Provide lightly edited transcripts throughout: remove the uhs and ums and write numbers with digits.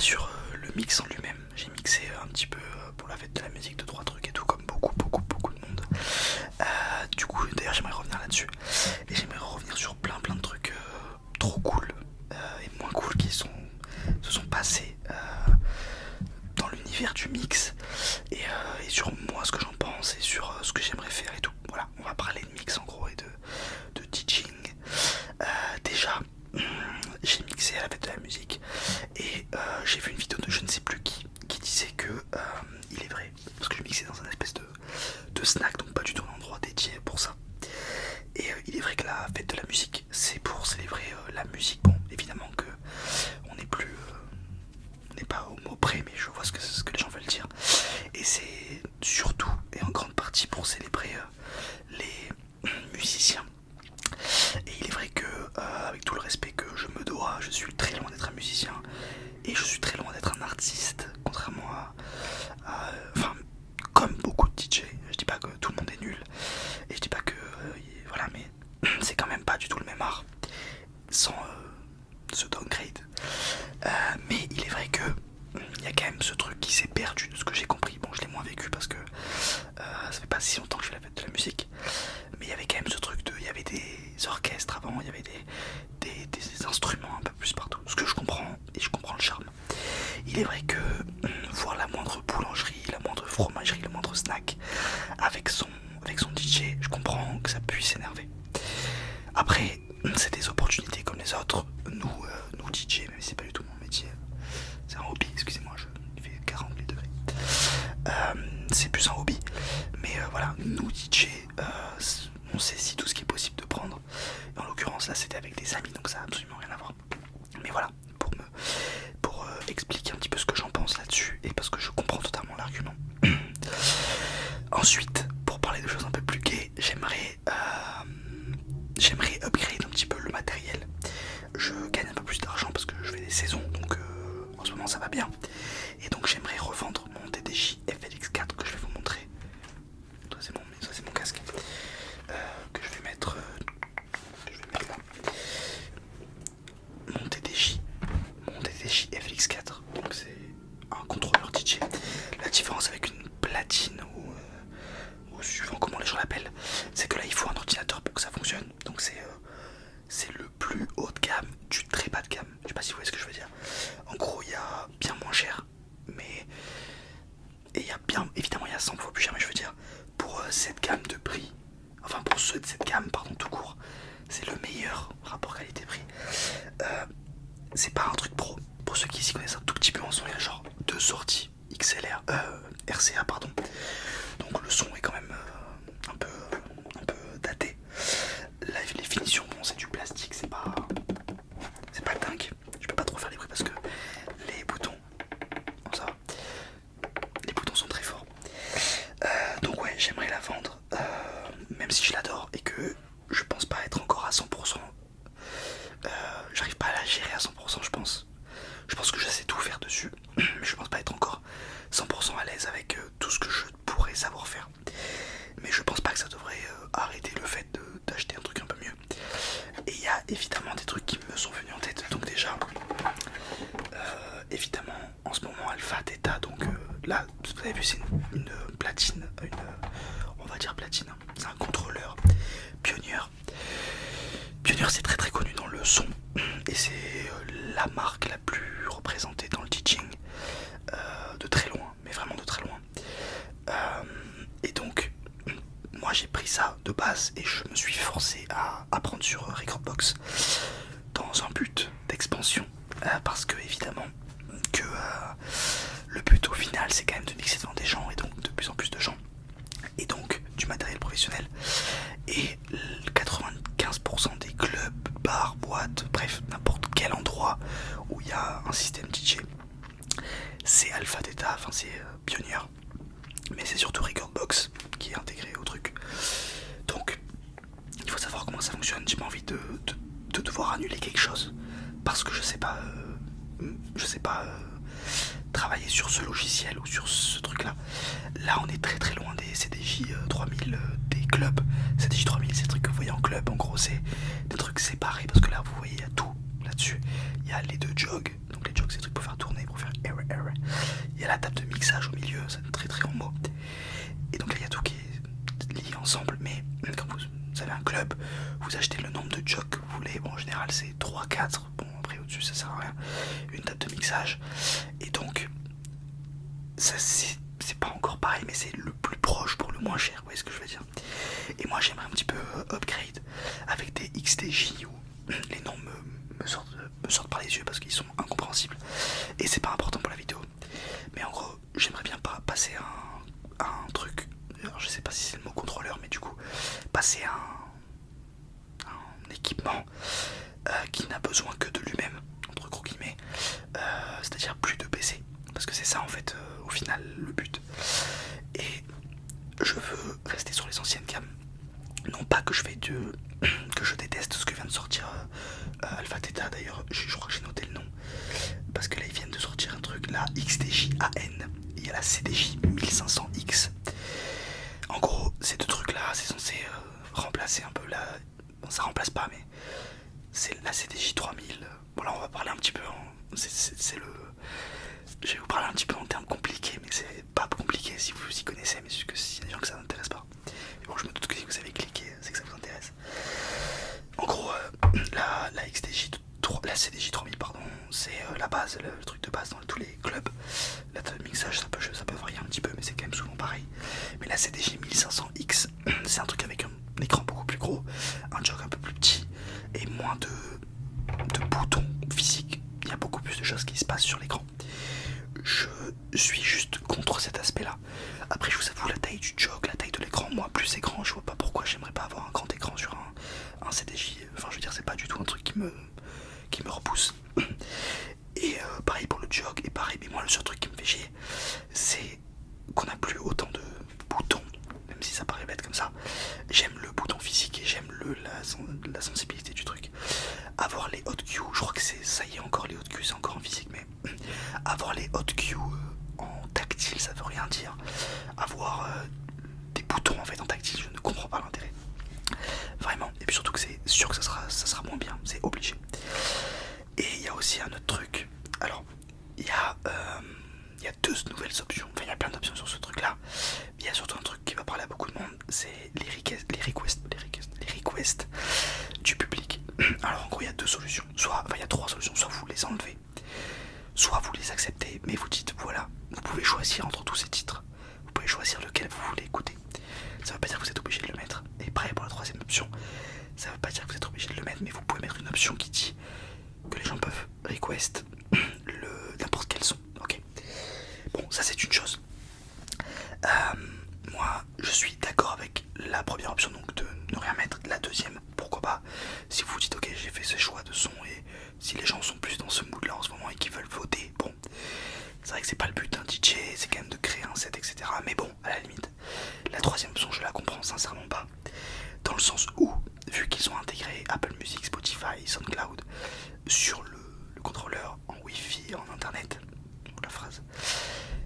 sur le mix en lui-même. J'ai mixé un petit peu pour la fête de la musique, 2-3 trucs et tout, comme beaucoup de monde. Du coup, d'ailleurs, j'aimerais revenir là-dessus. Et j'aimerais revenir sur plein de trucs trop cool et moins cool qui se sont passés dans l'univers du mix et sur moi, ce que j'en pense et sur ce que j'aimerais faire et tout. Voilà, on va parler de mix en gros et de teaching. Déjà, j'ai mixé à la fête de la musique et j'ai vu une vidéo de je ne sais plus qui disait que il est vrai, parce que je mixais dans un espèce de snack, donc pas du tout un endroit dédié pour ça. Et il est vrai que la fête de la musique, c'est pour célébrer la musique. Bon, évidemment que on n'est plus, on n'est pas au mot près, mais je vois ce que les gens veulent dire. Et c'est surtout et en grande partie pour célébrer les musiciens. Et il est vrai que, avec tout le respect que je me dois, je suis très loin d'être un musicien et je suis très loin d'être un artiste, contrairement enfin, comme beaucoup de DJ. Je dis pas que tout le monde est nul et je dis pas que voilà, mais c'est quand même pas du tout le même art, sans ce downgrade. Mais il est vrai que il y a quand même ce truc qui s'est perdu de ce que j'ai compris. Bon, je l'ai moins vécu parce que ça fait pas si longtemps que je fais la fête de la musique, mais il y avait quand même ce truc il y avait des orchestres avant, il y avait des instruments un peu plus partout, ce que je comprends et je comprends le charme. Il est vrai que voir la moindre boulangerie, la moindre fromagerie, le moindre snack avec son DJ, je comprends que ça puisse énerver. Après, c'est des opportunités comme les autres. Nous DJ, même si c'est pas du tout mon métier, c'est un hobby, excusez-moi, je fais 40 les degrés. C'est plus un hobby, mais voilà, nous DJ, on saisit tout ce qui est possible de prendre. Et en l'occurrence, là, c'était avec des amis, donc ça a absolument rien à voir. Mais voilà, pour expliquer un petit peu ce que j'en pense là-dessus, et parce que je comprends totalement l'argument. Ensuite, pour parler de choses un peu plus gaies, j'aimerais upgrade un petit peu le matériel. Je gagne un peu plus d'argent parce que je fais des saisons, donc en ce moment ça va bien. Et donc j'aimerais revendre mon TDJ FLX4 que je vais vous montrer. Ça c'est mon casque que je vais mettre là. Mon TDJ FLX4, donc c'est un contrôleur DJ. La différence avec une platine ou suivant comment les gens l'appellent, c'est que là il faut un ordinateur pour que ça fonctionne. Donc c'est le plus haut de gamme du très bas de gamme. Je sais pas si vous voyez ce que je veux dire. En gros, il y a bien moins cher, mais et il y a bien, évidemment, il y a 100 fois plus cher, mais je veux dire, pour cette gamme de prix, enfin pour ceux de cette gamme, pardon, tout court, c'est le meilleur rapport qualité-prix. C'est pas un truc pro. Pour ceux qui s'y connaissent un tout petit peu en son, il y a genre 2 sorties RCA, pardon. Donc le son est quand même un peu daté. Là, les finitions, bon, c'est du plastique, c'est pas dingue. Je peux pas trop faire les bruits parce que les boutons, bon, ça va. Les boutons sont très forts. Donc ouais, j'aimerais la vendre, même si je l'adore et que je pense pas être encore à 100%. J'arrive pas à la gérer à 100%, je pense. Je pense que je sais tout faire dessus, mais je pense pas être encore 100% à l'aise avec tout ce que je pourrais savoir faire. Mais je pense pas que ça devrait arrêter le fait d'acheter un truc un peu mieux. Et il y a évidemment des trucs qui me sont venus en tête. Donc déjà, évidemment, en ce moment, Alpha Theta. Donc là, vous avez vu, c'est une platine, on va dire platine. C'est un contrôleur Pioneer. Pioneer, c'est très connu dans le son. Et c'est la marque la plus représentée dans le teaching. De très loin, mais vraiment de très loin. Et donc, moi j'ai pris ça de base et je me suis forcé à apprendre sur Recordbox dans un but d'expansion, parce que évidemment que le but au final c'est quand même de mixer devant des gens et donc de plus en plus de gens et donc du matériel professionnel. Et 95% des clubs, bars, boîtes, bref n'importe quel endroit où il y a un système DJ, c'est Alpha Theta, enfin c'est Pioneer, mais c'est surtout Recordbox qui est intégré au truc. Donc il faut savoir comment ça fonctionne. J'ai pas envie de devoir annuler quelque chose parce que je sais pas travailler sur ce logiciel ou sur ce truc là. Là on est très loin des CDJ 3000 des clubs. CDJ 3000 c'est des trucs que vous voyez en club, en gros c'est des trucs séparés parce que là vous voyez il y a tout là-dessus. Il y a les 2 jogs, donc les jogs c'est des trucs pour faire tourner, pour faire y a la table de mixage au milieu, c'est très très en mot. Et donc là il y a tout qui est lié ensemble, mais quand vous avez un club, vous achetez le nombre de jogs que vous voulez. Bon, en général c'est 3-4, bon après au-dessus ça sert à rien, une table de mixage. Et donc ça c'est pas encore pareil, mais c'est le plus proche pour le moins cher, vous voyez ce que je veux dire. Et moi j'aimerais un petit peu upgrade avec des XTJ où les noms me sortent par les yeux parce qu'ils sont incompréhensibles. Et c'est pas important pour la vidéo. Mais en gros, j'aimerais bien pas passer un truc, alors je sais pas si c'est le mot contrôleur, mais du coup, passer un équipement qui n'a besoin que de lui-même, entre gros guillemets, c'est-à-dire plus de PC. Parce que c'est ça en fait, au final, le but. Et je veux rester sur les anciennes gammes. Non pas que que je déteste ce que vient de sortir Alpha Theta, d'ailleurs, je crois que j'ai noté le nom. Parce que là ils viennent de sortir un truc, la XTJ AN, et il y a la CDJ 1500X. En gros, ces deux trucs là, c'est censé remplacer un peu la... Bon, ça remplace pas, mais c'est la CDJ 3000. Bon là on va parler un petit peu c'est le... Je vais vous parler un petit peu en termes compliqués, mais c'est pas compliqué si vous y connaissez, mais c'est juste que s'il y a des gens que ça n'intéresse pas. Et bon, je me doute que si vous avez cliqué, c'est que ça vous intéresse. En gros, la XTJ, la CDJ 3000, pardon, c'est la base, le truc de base dans tous les clubs. La table de mixage, ça peut varier un petit peu, mais c'est quand même souvent pareil. Mais la CDJ 1500X, c'est un truc avec un écran beaucoup plus gros, un jog un peu plus petit et moins de boutons physiques. Il y a beaucoup plus de choses qui se passent sur l'écran. Je suis juste contre cet aspect-là. Après, je vous avoue, la taille du jog, la taille de l'écran, moi, plus c'est grand, je vois pas pourquoi j'aimerais pas avoir un grand écran sur un CDJ. Enfin, je veux dire, c'est pas du tout un truc qui me repousse. Et pareil pour le jog, et pareil, mais moi, le seul truc qui me fait chier, c'est qu'on n'a plus autant de boutons, même si ça paraît bête comme ça. J'aime le bouton physique et j'aime la sensibilité du truc. Avoir les hot cues, je crois que ça y est encore, les hot cues, c'est encore en physique, mais avoir les hot cues en tactile, ça veut rien dire. Avoir des boutons en fait en tactile, je ne comprends pas l'intérêt. Vraiment. Et puis surtout que c'est sûr que ça sera moins bien, c'est obligé. Et il y a aussi un autre truc. Alors, il y a deux nouvelles options. Enfin, il y a plein d'options sur ce truc-là. Il y a surtout un truc qui va parler à beaucoup de monde, c'est les requests du public. Alors en gros, il y a deux solutions. Il y a trois solutions. Soit vous les enlevez, soit vous les acceptez, mais vous dites voilà, vous pouvez choisir entre tous ces titres. Vous pouvez choisir lequel vous voulez écouter. Ça veut pas dire que vous êtes obligé de le mettre. Et pareil pour la troisième option, ça veut pas dire que vous êtes obligé de le mettre, mais vous pouvez mettre une option qui dit que les gens peuvent request n'importe quel son. Ok. Bon, ça c'est une chose. Moi, je suis d'accord avec la première option, donc de ne rien mettre. La deuxième, pourquoi pas. Si vous dites ok, j'ai fait ce choix de son et si les gens sont plus dans ce mood là en ce moment et qu'ils veulent voter, bon, c'est vrai que c'est pas le but d'un DJ, c'est quand même de créer un set, etc. Mais bon, à la limite, la troisième option, je la comprends sincèrement pas. Dans le sens où, vu qu'ils ont intégré Apple Music, Spotify, SoundCloud sur le contrôleur en Wi-Fi, en internet, la phrase,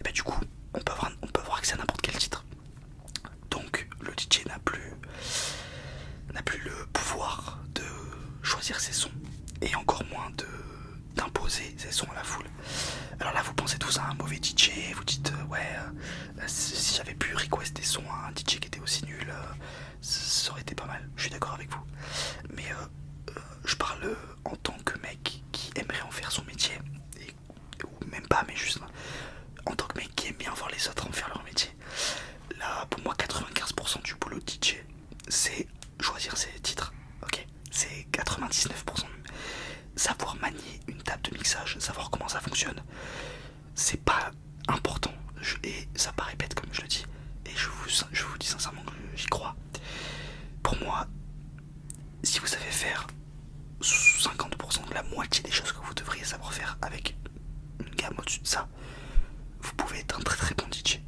et bah du coup, on peut avoir accès à n'importe quel titre. Donc le DJ n'a plus le pouvoir de choisir ses sons et encore moins d'imposer ses sons à la foule. Alors là vous pensez tous à un mauvais DJ, vous dites si j'avais pu request des sons à un DJ qui était aussi nul, ça aurait été pas mal, je suis d'accord avec vous. Mais je parle en tant que mec qui aimerait en faire son métier, ou même pas, mais juste en tant que mec qui aime bien voir les autres en faire leur métier. Là pour moi 95% du boulot de DJ c'est choisir ses titres, ok, c'est 99%. Savoir manier une table de mixage, savoir comment ça fonctionne, c'est pas important. Et ça paraît bête comme je le dis, et je vous dis sincèrement que j'y crois. Pour moi, si vous savez faire 50% de la moitié des choses que vous devriez savoir faire avec une gamme au-dessus de ça, vous pouvez être un très très bon DJ.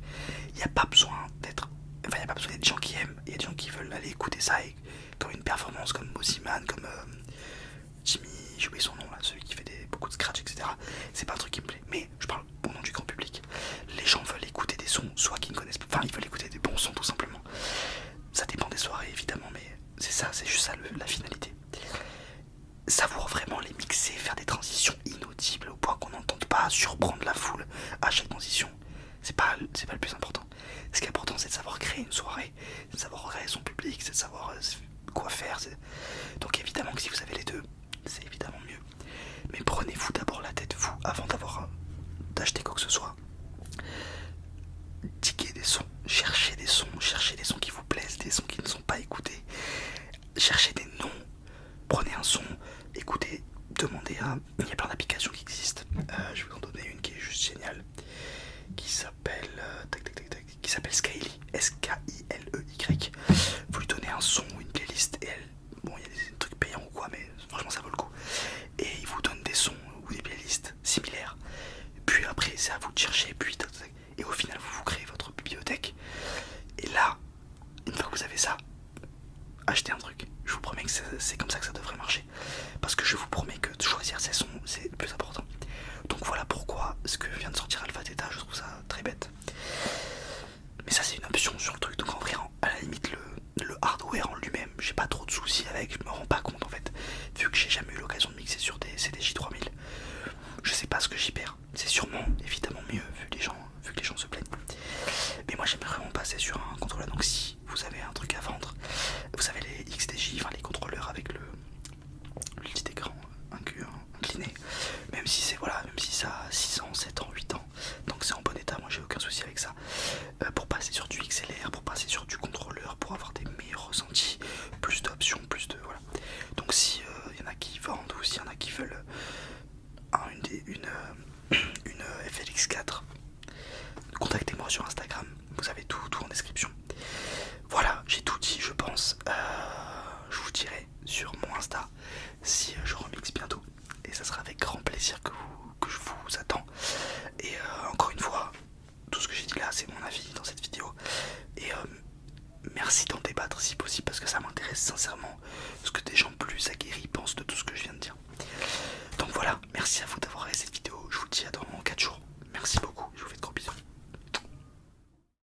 Il n'y a pas besoin d'être... Enfin, il n'y a pas besoin d'être des gens qui aiment, il y a des gens qui veulent aller écouter ça et, comme une performance, comme Moziman, comme Jimmy, j'ai oublié son nom là, celui qui fait beaucoup de scratch, etc. C'est pas un truc qui me plaît, mais je parle au nom du grand public. Les gens veulent écouter des sons, soit qu'ils ne connaissent pas, enfin ils veulent écouter des bons sons tout simplement. Ça dépend des soirées évidemment, mais c'est ça, c'est juste ça la finalité. Savoir vraiment les mixer, faire des transitions inaudibles au point qu'on n'entende pas surprendre la foule à chaque transition. c'est pas le plus important. Ce qui est important, c'est de savoir créer une soirée, c'est de savoir créer son public, c'est de savoir quoi faire. Donc évidemment que si vous avez les deux, c'est évidemment mieux. Mais prenez-vous d'abord la tête, vous, avant d'acheter quoi que ce soit. Tiquez des sons, cherchez des sons qui vous plaisent, des sons qui ne sont pas écoutés. Cherchez des noms, prenez un son, écoutez, demandez à... Il y a plein d'applications qui existent. Je vais vous en donner une qui est juste géniale, qui s'appelle Skyly, S-K-I-L-E-Y. Vous lui donnez un son ou une playlist et elle... Bon, il y a des trucs payants ou quoi, mais franchement ça vaut le coup. Et il vous donne des sons ou des playlists similaires. Puis après, c'est à vous de chercher, puis... Et au final, vous créez votre bibliothèque. Et là, une fois que vous avez ça, achetez un truc. Je vous promets que c'est comme ça que ça devrait marcher. Parce que je vous promets que choisir ses sons, c'est le plus important. Donc voilà pourquoi ce que vient de sortir Alpha Theta, je trouve ça très bête. Mais ça, c'est une option sur le truc. Donc en vrai, à la limite, le hardware en lui-même, j'ai pas trop de soucis avec. Je me rends pas compte en fait. Vu que j'ai jamais eu l'occasion de mixer sur des CDJ 3000, je sais pas ce que j'y perds. C'est sûrement évidemment mieux vu que les gens se plaignent. Mais moi j'aimerais vraiment passer sur un contrôleur. Donc si vous avez un truc à vendre, vous avez les XDJ, enfin les contrôleurs avec le petit écran incliné, même si ça a 6 ans, 7 ans, 8 ans, donc c'est en bon état, moi j'ai aucun souci avec ça. Pour passer sur du XLR, pour passer sur du contrôleur, pour avoir des meilleurs ressentis, plus d'options, plus de... Voilà. Donc si y en a qui vendent ou s'il y en a qui veulent une FLX4, contactez-moi sur Instagram, vous avez tout en description. Voilà, j'ai tout dit je pense. Je vous dirai sur mon Insta si je remixe bientôt. Et ça sera avec grand plaisir que je vous attends. Et encore une fois, tout ce que j'ai dit là c'est mon avis dans cette vidéo. Et merci d'en débattre si possible parce que ça m'intéresse sincèrement ce que des gens